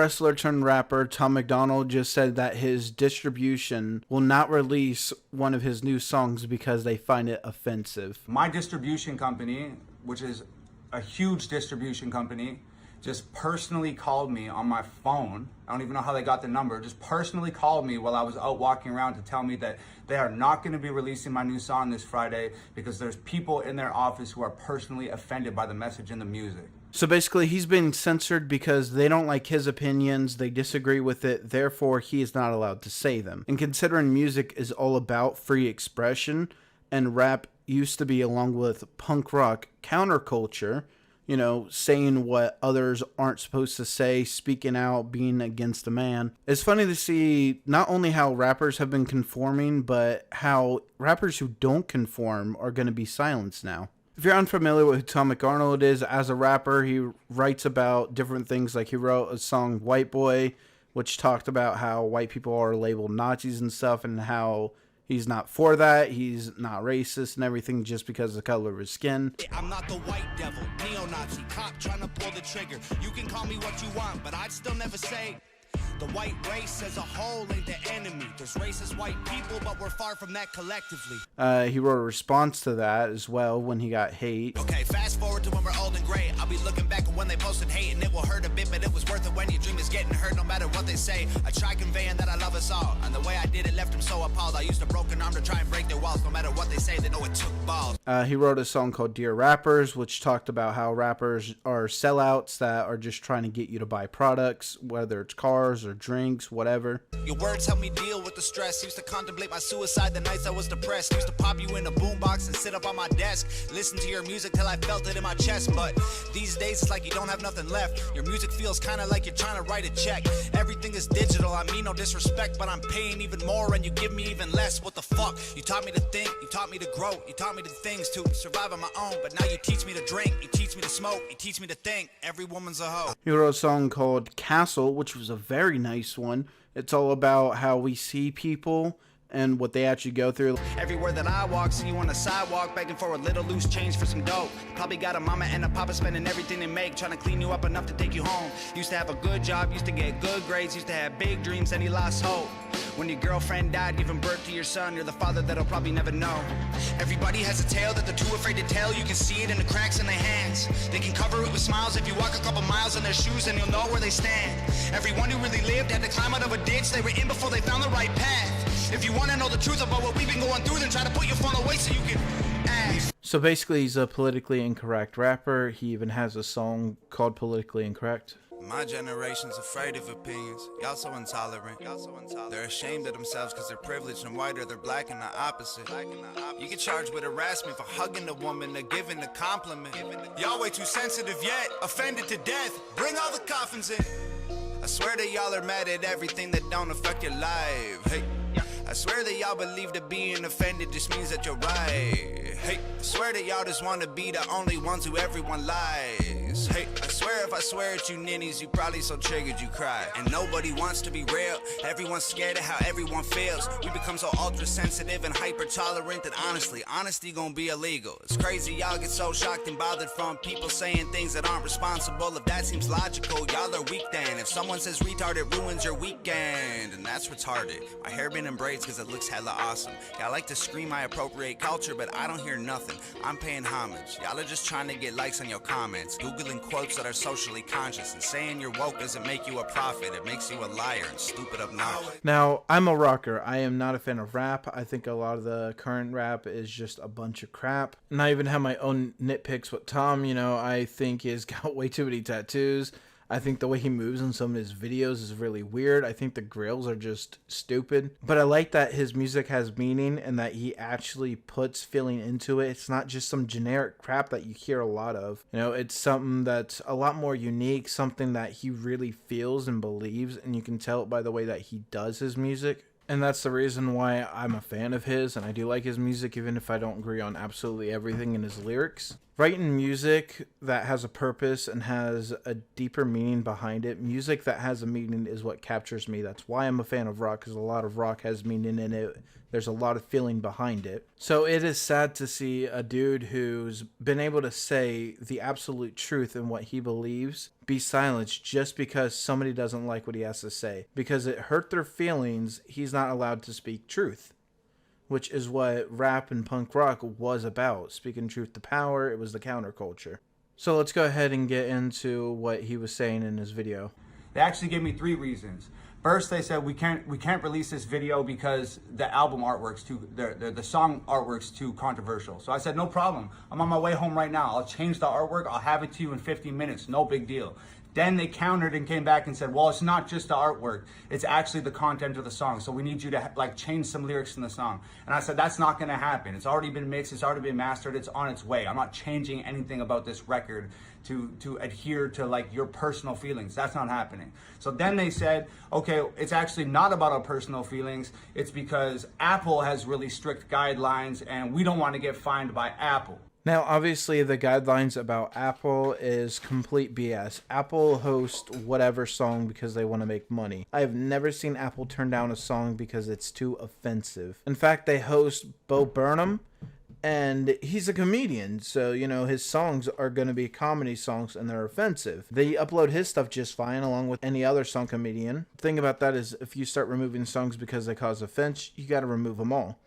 wrestler turned rapper Tom Macdonald just said that his distribution will not release one of his new songs because they find it offensive. My distribution company, which is a huge distribution company, just personally called me on my phone. I don't even know how they got the number. Just personally called me while I was out walking around to tell me that they are not going to be releasing my new song this Friday because there's people in their office who are personally offended by the message and the music. So basically, he's being censored because they don't like his opinions, they disagree with it, therefore he is not allowed to say them. And considering music is all about free expression, and rap used to be, along with punk rock, counterculture, you know, saying what others aren't supposed to say, speaking out, being against a man. It's funny to see not only how rappers have been conforming, but how rappers who don't conform are going to be silenced now. If you're unfamiliar with who Tom Macdonald is as a rapper, he writes about different things. Like he wrote a song, White Boy, which talked about how white people are labeled Nazis and stuff, and how he's not for that, he's not racist and everything just because of the color of his skin. I'm not the white devil, neo-Nazi, cop trying to pull the trigger. You can call me what you want, but I'd still never say the white race as a whole ain't the enemy. There's racist white people, but we're far from that collectively. He wrote a response to that as well when he got hate. Okay, fast forward to when we're old and gray. I'll be looking back at when they posted hate, and it will hurt a bit, but it was worth it when your dream is getting hurt no matter what they say. I try conveying that I love us all, and the way I did it left them so appalled. I used a broken arm to try and break their walls. No matter what they say, they know it took balls. He wrote a song called Dear Rappers, which talked about how rappers are sellouts that are just trying to get you to buy products, whether it's cars or drinks, whatever. Your words help me deal with the stress. Used to contemplate my suicide the nights I was depressed. Used to pop you in a boombox and sit up on my desk, listen to your music till I felt it in my chest. But these days it's like you don't have nothing left. Your music feels kind of like you're trying to write a check. Everything is digital, I mean no disrespect, but I'm paying even more and you give me even less. What the fuck? You taught me to think, you taught me to grow, you taught me the things to survive on my own, but now you teach me to drink, you teach me to smoke, you teach me to think. Every woman's a hoe. He wrote a song called Castle, which was a very nice one. It's all about how we see people and what they actually go through. Everywhere that I walk, see you on the sidewalk, begging for a little loose change for some dough. Probably got a mama and a papa spending everything they make, trying to clean you up enough to take you home. Used to have a good job, used to get good grades, used to have big dreams, and he lost hope. When your girlfriend died, giving birth to your son, you're the father that'll probably never know. Everybody has a tale that they're too afraid to tell. You can see it in the cracks in their hands. They can cover it with smiles if you walk a couple miles in their shoes, and you'll know where they stand. Everyone who really lived had to climb out of a ditch they were in before they found the right path. If you want to know the truth about what we've been going through, then try to put your phone away so you can ask. So basically, he's a politically incorrect rapper. He even has a song called Politically Incorrect. My generation's afraid of opinions. Y'all so intolerant. They're ashamed of themselves because they're privileged and white, or they're black and the opposite. You get charged with harassment for hugging a woman or giving a compliment. Y'all way too sensitive yet, offended to death. Bring all the coffins in. I swear that y'all are mad at everything that don't affect your life. Hey, I swear that y'all believe that being offended just means that you're right. Hey, I swear that y'all just want to be the only ones who everyone lies. Hey, I swear if I swear at you ninnies, you probably so triggered you cry. And nobody wants to be real. Everyone's scared of how everyone feels. We become so ultra sensitive and hyper tolerant that honestly, honesty gonna be illegal. It's crazy y'all get so shocked and bothered from people saying things that aren't responsible. If that seems logical, y'all are weak then. If someone says retard, it ruins your weekend. And that's retarded. My hair been in braids cause it looks hella awesome. Y'all like to scream I appropriate culture, but I don't hear nothing. I'm paying homage. Y'all are just trying to get likes on your comments, googling quotes that are socially conscious, and saying you're woke doesn't make you a prophet. It makes you a liar and stupid obnoxious. Now, I'm a rocker. I am not a fan of rap. I think a lot of the current rap is just a bunch of crap. And I even have my own nitpicks with Tom. You know, I think he's got way too many tattoos. I think the way he moves in some of his videos is really weird. I think the grills are just stupid. But I like that his music has meaning and that he actually puts feeling into it. It's not just some generic crap that you hear a lot of. You know, it's something that's a lot more unique, something that he really feels and believes, and you can tell it by the way that he does his music. And that's the reason why I'm a fan of his, and I do like his music even if I don't agree on absolutely everything in his lyrics. Writing music that has a purpose and has a deeper meaning behind it, music that has a meaning is what captures me. That's why I'm a fan of rock, because a lot of rock has meaning in it. There's a lot of feeling behind it. So it is sad to see a dude who's been able to say the absolute truth in what he believes be silenced just because somebody doesn't like what he has to say. Because it hurt their feelings, he's not allowed to speak truth. Which is what rap and punk rock was about. Speaking truth to power, it was the counterculture. So let's go ahead and get into what he was saying in his video. They actually gave me 3 reasons. First, they said we can't release this video because the album artwork's the song artwork's too controversial. So I said, no problem. I'm on my way home right now. I'll change the artwork. I'll have it to you in 15 minutes. No big deal. Then they countered and came back and said, well, it's not just the artwork. It's actually the content of the song. So we need you to like change some lyrics in the song. And I said, that's not going to happen. It's already been mixed. It's already been mastered. It's on its way. I'm not changing anything about this record to adhere to like your personal feelings. That's not happening. So then they said, okay, it's actually not about our personal feelings. It's because Apple has really strict guidelines and we don't want to get fined by Apple. Now, obviously, the guidelines about Apple is complete BS. Apple hosts whatever song because they want to make money. I have never seen Apple turn down a song because it's too offensive. In fact, they host Bo Burnham, and he's a comedian, so, you know, his songs are going to be comedy songs, and they're offensive. They upload his stuff just fine, along with any other song comedian. The thing about that is, if you start removing songs because they cause offense, you got to remove them all.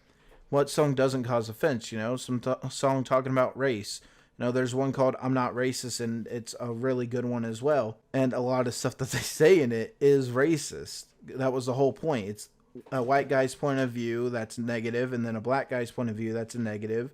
What song doesn't cause offense, you know? Some song talking about race. You know, there's one called I'm Not Racist, and it's a really good one as well. And a lot of stuff that they say in it is racist. That was the whole point. It's a white guy's point of view that's negative, and then a black guy's point of view that's a negative.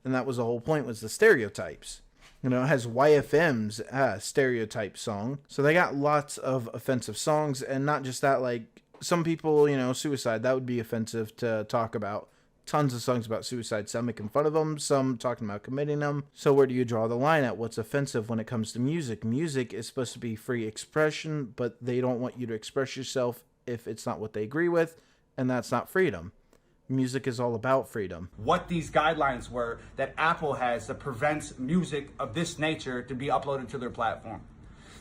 And that was the whole point, was the stereotypes. You know, it has YFM's stereotype song. So they got lots of offensive songs, and not just that, like, some people, you know, suicide, that would be offensive to talk about. Tons of songs about suicide, some making fun of them, some talking about committing them. So where do you draw the line at what's offensive when it comes to music? Music is supposed to be free expression, but they don't want you to express yourself if it's not what they agree with, and that's not freedom. Music is all about freedom. What these guidelines were that Apple has that prevents music of this nature to be uploaded to their platform.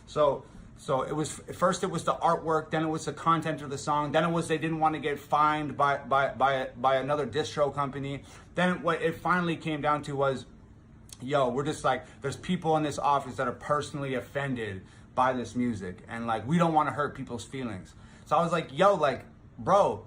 So it was, first it was the artwork, then it was the content of the song, then it was they didn't want to get fined by another distro company. Then what it finally came down to was, yo, we're just like, there's people in this office that are personally offended by this music, and like, we don't want to hurt people's feelings. So I was like, yo, like, bro,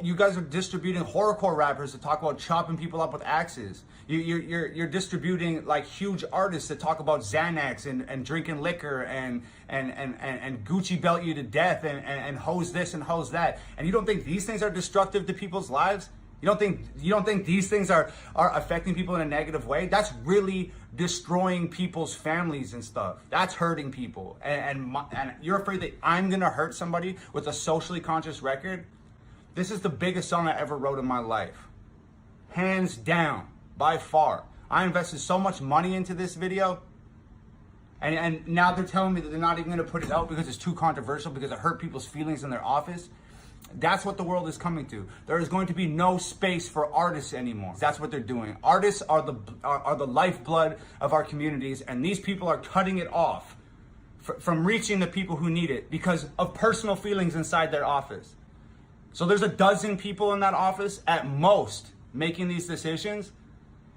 you guys are distributing horrorcore rappers that talk about chopping people up with axes. You're distributing like huge artists that talk about Xanax and drinking liquor and Gucci belt you to death and hose this and hose that. And you don't think these things are destructive to people's lives? You don't think these things are affecting people in a negative way? That's really destroying people's families and stuff. That's hurting people. And you're afraid that I'm gonna hurt somebody with a socially conscious record? This is the biggest song I ever wrote in my life. Hands down, by far. I invested so much money into this video, and now they're telling me that they're not even gonna put it out because it's too controversial, because it hurt people's feelings in their office. That's what the world is coming to. There is going to be no space for artists anymore. That's what they're doing. Artists are the lifeblood of our communities, and these people are cutting it off from reaching the people who need it because of personal feelings inside their office. So there's a dozen people in that office at most making these decisions,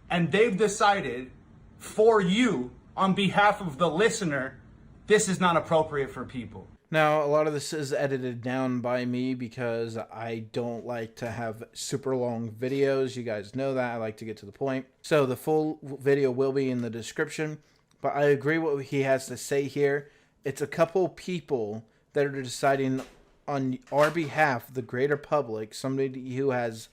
and they've decided for you, on behalf of the listener, this is not appropriate for people. Now, a lot of this is edited down by me because I don't like to have super long videos. You guys know that. I like to get to the point. So the full video will be in the description, but I agree what he has to say here. It's a couple people that are deciding on our behalf, the greater public, somebody who has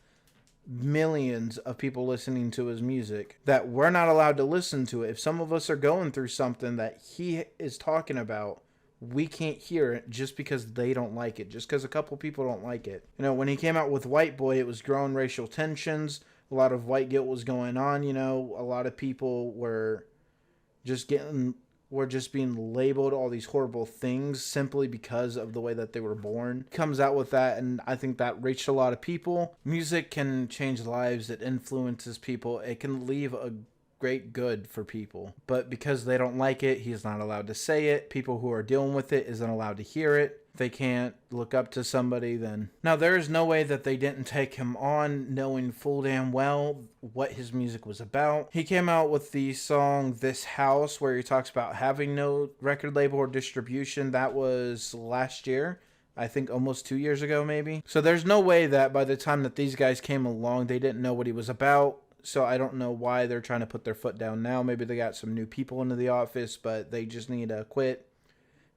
millions of people listening to his music, that we're not allowed to listen to it. If some of us are going through something that he is talking about, we can't hear it just because they don't like it, just because a couple people don't like it. You know, when he came out with White Boy, it was growing racial tensions. A lot of white guilt was going on, you know. A lot of people were just being labeled all these horrible things simply because of the way that they were born. Comes out with that, and I think that reached a lot of people. Music can change lives. It influences people. It can leave a great good for people. But because they don't like it, he's not allowed to say it. People who are dealing with it isn't allowed to hear it. If they can't look up to somebody, then... Now, there is no way that they didn't take him on knowing full damn well what his music was about. He came out with the song This House, where he talks about having no record label or distribution. That was last year. I think almost 2 years ago, maybe. So there's no way that by the time that these guys came along, they didn't know what he was about. So I don't know why they're trying to put their foot down now. Maybe they got some new people into the office, but they just need to quit.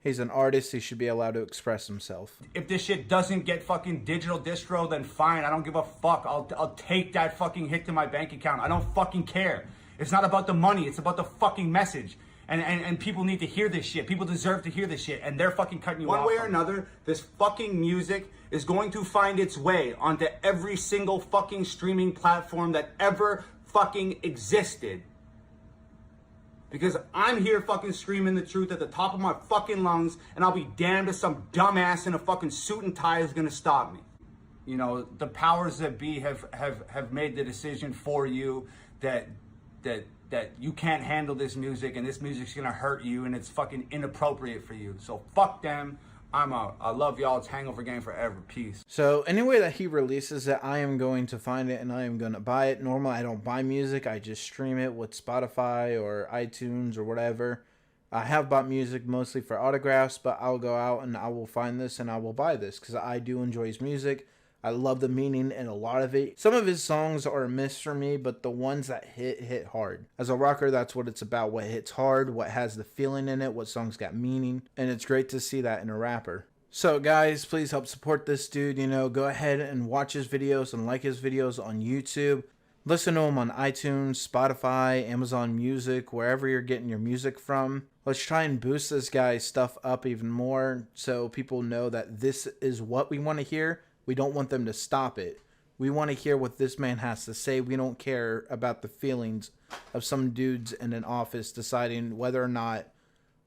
He's an artist. He should be allowed to express himself. If this shit doesn't get fucking digital distro, then fine. I don't give a fuck. I'll take that fucking hit to my bank account. I don't fucking care. It's not about the money. It's about the fucking message. And people need to hear this shit. People deserve to hear this shit. And they're fucking cutting you off. One way or another, this fucking music is going to find its way onto every single fucking streaming platform that ever fucking existed. Because I'm here fucking screaming the truth at the top of my fucking lungs, and I'll be damned if some dumbass in a fucking suit and tie is gonna stop me. You know, the powers that be have made the decision for you that you can't handle this music, and this music's gonna hurt you, and it's fucking inappropriate for you. So fuck them. I love y'all. It's Hangover Game forever. Peace. So anyway that he releases it, I am going to find it and I am going to buy it. Normally I don't buy music. I just stream it with Spotify or iTunes or whatever. I have bought music mostly for autographs, but I'll go out and I will find this and I will buy this because I do enjoy his music. I love the meaning in a lot of it. Some of his songs are a miss for me, but the ones that hit hard. As a rocker, that's what it's about. What hits hard, what has the feeling in it, what songs got meaning. And it's great to see that in a rapper. So guys, please help support this dude. You know, go ahead and watch his videos and like his videos on YouTube. Listen to him on iTunes, Spotify, Amazon Music, wherever you're getting your music from. Let's try and boost this guy's stuff up even more so people know that this is what we want to hear. We don't want them to stop it. We want to hear what this man has to say. We don't care about the feelings of some dudes in an office deciding whether or not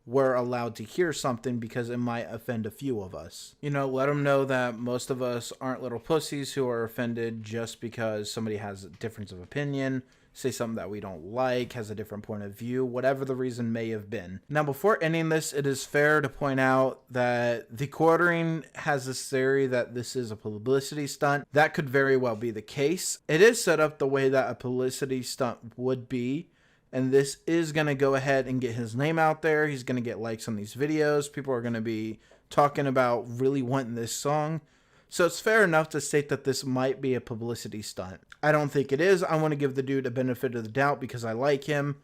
we're allowed to hear something because it might offend a few of us. You know, let them know that most of us aren't little pussies who are offended just because somebody has a difference of opinion, say something that we don't like, has a different point of view, whatever the reason may have been. Now, before ending this, it is fair to point out that the Quartering has this theory that this is a publicity stunt. That could very well be the case. It is set up the way that a publicity stunt would be, and this is going to go ahead and get his name out there. He's going to get likes on these videos. People are going to be talking about really wanting this song. So it's fair enough to state that this might be a publicity stunt. I don't think it is. I want to give the dude a benefit of the doubt because I like him.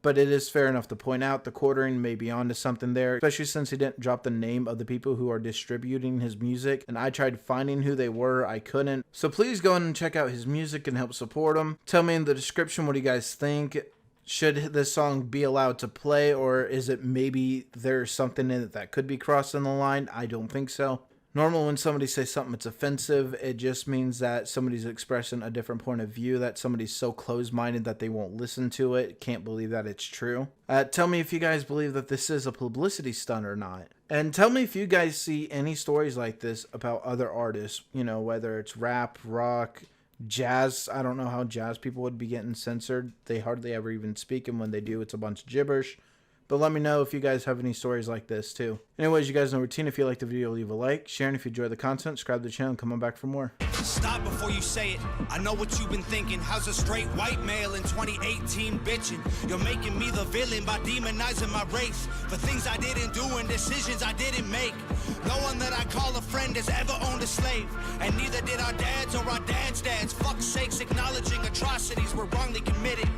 But it is fair enough to point out the Quartering may be onto something there, especially since he didn't drop the name of the people who are distributing his music. And I tried finding who they were. I couldn't. So please go and check out his music and help support him. Tell me in the description what you guys think. Should this song be allowed to play, or is it maybe there's something in it that could be crossing the line? I don't think so. Normally when somebody says something that's offensive, it just means that somebody's expressing a different point of view, that somebody's so closed-minded that they won't listen to it, can't believe that it's true. Tell me if you guys believe that this is a publicity stunt or not. And tell me if you guys see any stories like this about other artists, you know, whether it's rap, rock, jazz. I don't know how jazz people would be getting censored. They hardly ever even speak, and when they do, it's a bunch of gibberish. But let me know if you guys have any stories like this too. Anyways, you guys know the routine. If you like the video, leave a like, share, and if you enjoy the content, subscribe to the channel and come on back for more. Stop before you say it. I know what you've been thinking. How's a straight white male in 2018 bitching? You're making me the villain by demonizing my race for things I didn't do and decisions I didn't make. No one that I call a friend has ever owned a slave, and neither did our dads or our dads' dads. Fuck sakes, acknowledging atrocities were wrongly committed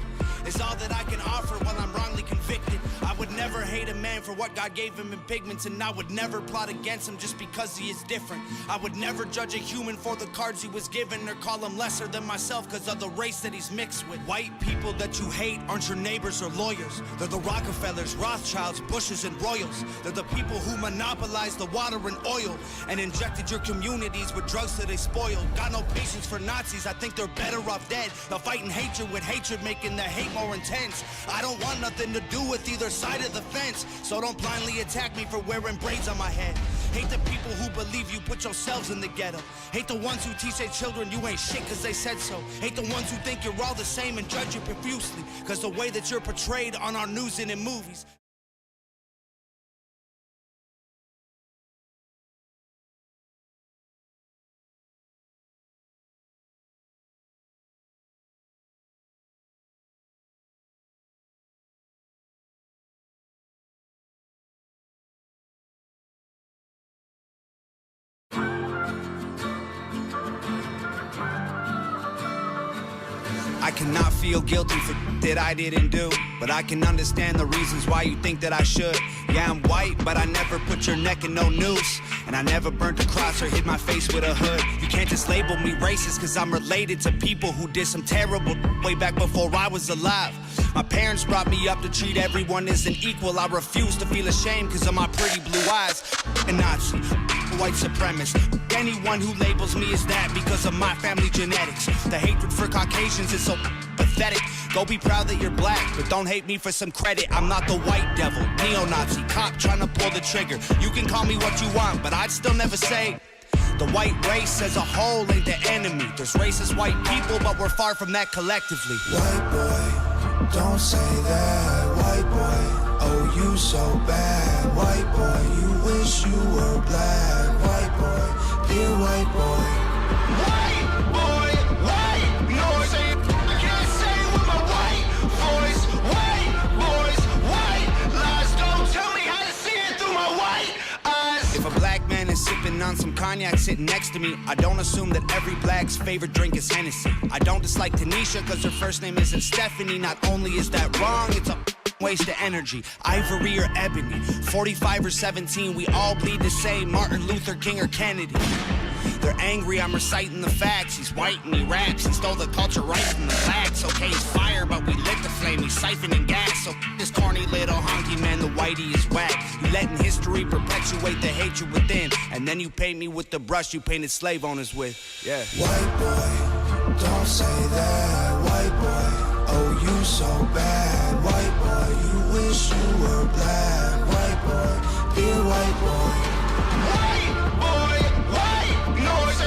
is all that I can offer while I'm wrongly convicted. I would never hate a man for what God gave him in pigments, and I would never plot against him just because he is different. I would never judge a human for the cards he was given or call him lesser than myself because of the race that he's mixed with. White people that you hate aren't your neighbors or lawyers. They're the Rockefellers, Rothschilds, Bushes, and Royals. They're the people who monopolized the water and oil and injected your communities with drugs that they spoiled. Got no patience for Nazis, I think they're better off dead. They're fighting hatred with hatred, making the hate more intense. I don't want nothing to do with either side of the fence, so don't blindly attack me for wearing braids on my head. Hate the people who believe you put yourselves in the ghetto. Hate the ones who teach their children you ain't shit cause they said so. Hate the ones who think you're all the same and judge you profusely cause the way that you're portrayed on our news and in movies. I cannot feel guilty for that I didn't do, but I can understand the reasons why you think that I should. Yeah, I'm white, but I never put your neck in no noose, and I never burnt a cross or hid my face with a hood. You can't just label me racist cause I'm related to people who did some terrible way back before I was alive. My parents brought me up to treat everyone as an equal. I refuse to feel ashamed cause of my pretty blue eyes. A Nazi, white supremacist, anyone who labels me as that because of my family genetics. The hatred for Caucasians is so pathetic. Go be proud that you're black, but don't hate me for some credit. I'm not the white devil, neo-Nazi, cop trying to pull the trigger. You can call me what you want, but I'd still never say the white race as a whole ain't the enemy. There's racist white people, but we're far from that collectively. White boy, don't say that. White boy, oh you so bad. White boy, you wish you were black. White boy, dear white boy. White boy, white noise. I can't say it with my white voice. White boys, white lies. Don't tell me how to see it through my white eyes. If a black man is sipping on some cognac sitting next to me, I don't assume that every black's favorite drink is Hennessy. I don't dislike Tanisha cause her first name isn't Stephanie. Not only is that wrong, it's a waste of energy. Ivory or ebony, 45 or 17, we all bleed the same. Martin Luther King or Kennedy. They're angry, I'm reciting the facts. He's white and he raps, he stole the culture right from the blacks. Okay, he's fire, but we lit the flame, he's siphoning gas. So this corny little honky man, the whitey is whack. You letting history perpetuate the hatred within, and then you paint me with the brush you painted slave owners with. Yeah. White boy, don't say that. White boy, oh you so bad. White boy, you wish you were black. White boy, dear white boy. White boy, white noise. I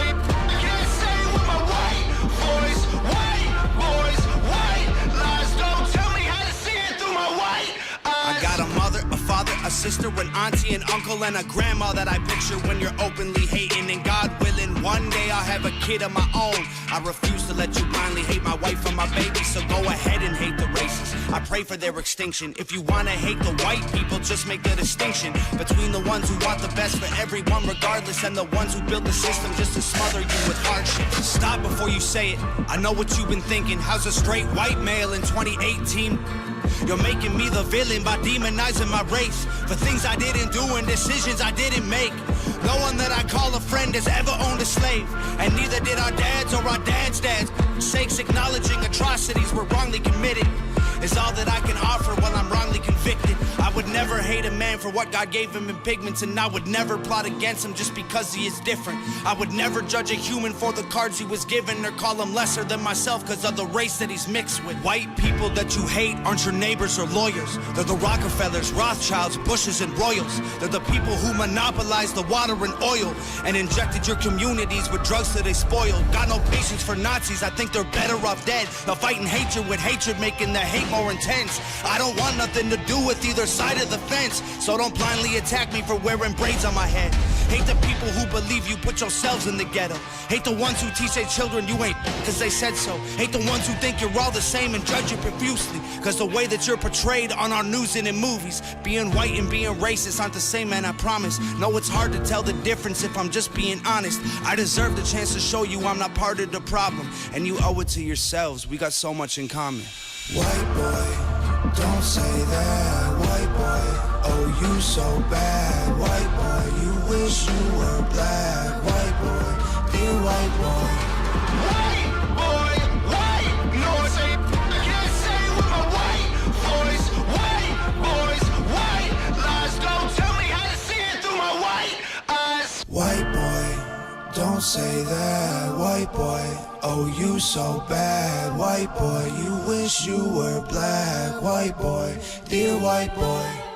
can't say it with my white voice. White boys, white lies. Don't tell me how to see it through my white eyes. I got a mother, a father, a sister, an auntie, an uncle, and a grandma that I picture when you're openly hating. And God willing, one day I'll have a kid of my own. I refuse to let you blindly hate my wife and my baby, so go ahead and hate the races. I pray for their extinction. If you wanna hate the white people, just make the distinction between the ones who want the best for everyone regardless and the ones who build the system just to smother you with hardship. Stop before you say it. I know what you've been thinking. How's a straight white male in 2018? You're making me the villain by demonizing my race for things I didn't do and decisions I didn't make. No one that I call a friend has ever owned a slave, and neither did our dads or our dads' dads. Sakes acknowledging atrocities were wrongly committed is all that I can offer while I'm wrongly convicted. I would never hate a man for what God gave him in pigments, and I would never plot against him just because he is different. I would never judge a human for the cards he was given or call him lesser than myself because of the race that he's mixed with. White people that you hate aren't your neighbors or lawyers. They're the Rockefellers, Rothschilds, Bushes, and Royals. They're the people who monopolized the water and oil and injected your communities with drugs that they spoiled. Got no patience for Nazis, I think they're better off dead. They're fighting hatred with hatred, making the hate more intense. I don't want nothing to do with either side of the fence, so don't blindly attack me for wearing braids on my head. Hate the people who believe you put yourselves in the ghetto. Hate the ones who teach their children you ain't cause they said so. Hate the ones who think you're all the same and judge you profusely cause the way that you're portrayed on our news and in movies. Being white and being racist aren't the same, man, I promise. No, it's hard to tell the difference if I'm just being honest. I deserve the chance to show you I'm not part of the problem, and you owe it to yourselves. We got so much in common. White boy, don't say that. White boy, oh you so bad. White boy, you wish you were black. White boy, dear white boy. White boy, white noise. I can't say it with my white voice. White boys, white lies. Don't tell me how to see it through my white eyes. White boy, don't say that. White boy, oh you so bad. White boy, you wish you were black. White boy, dear white boy.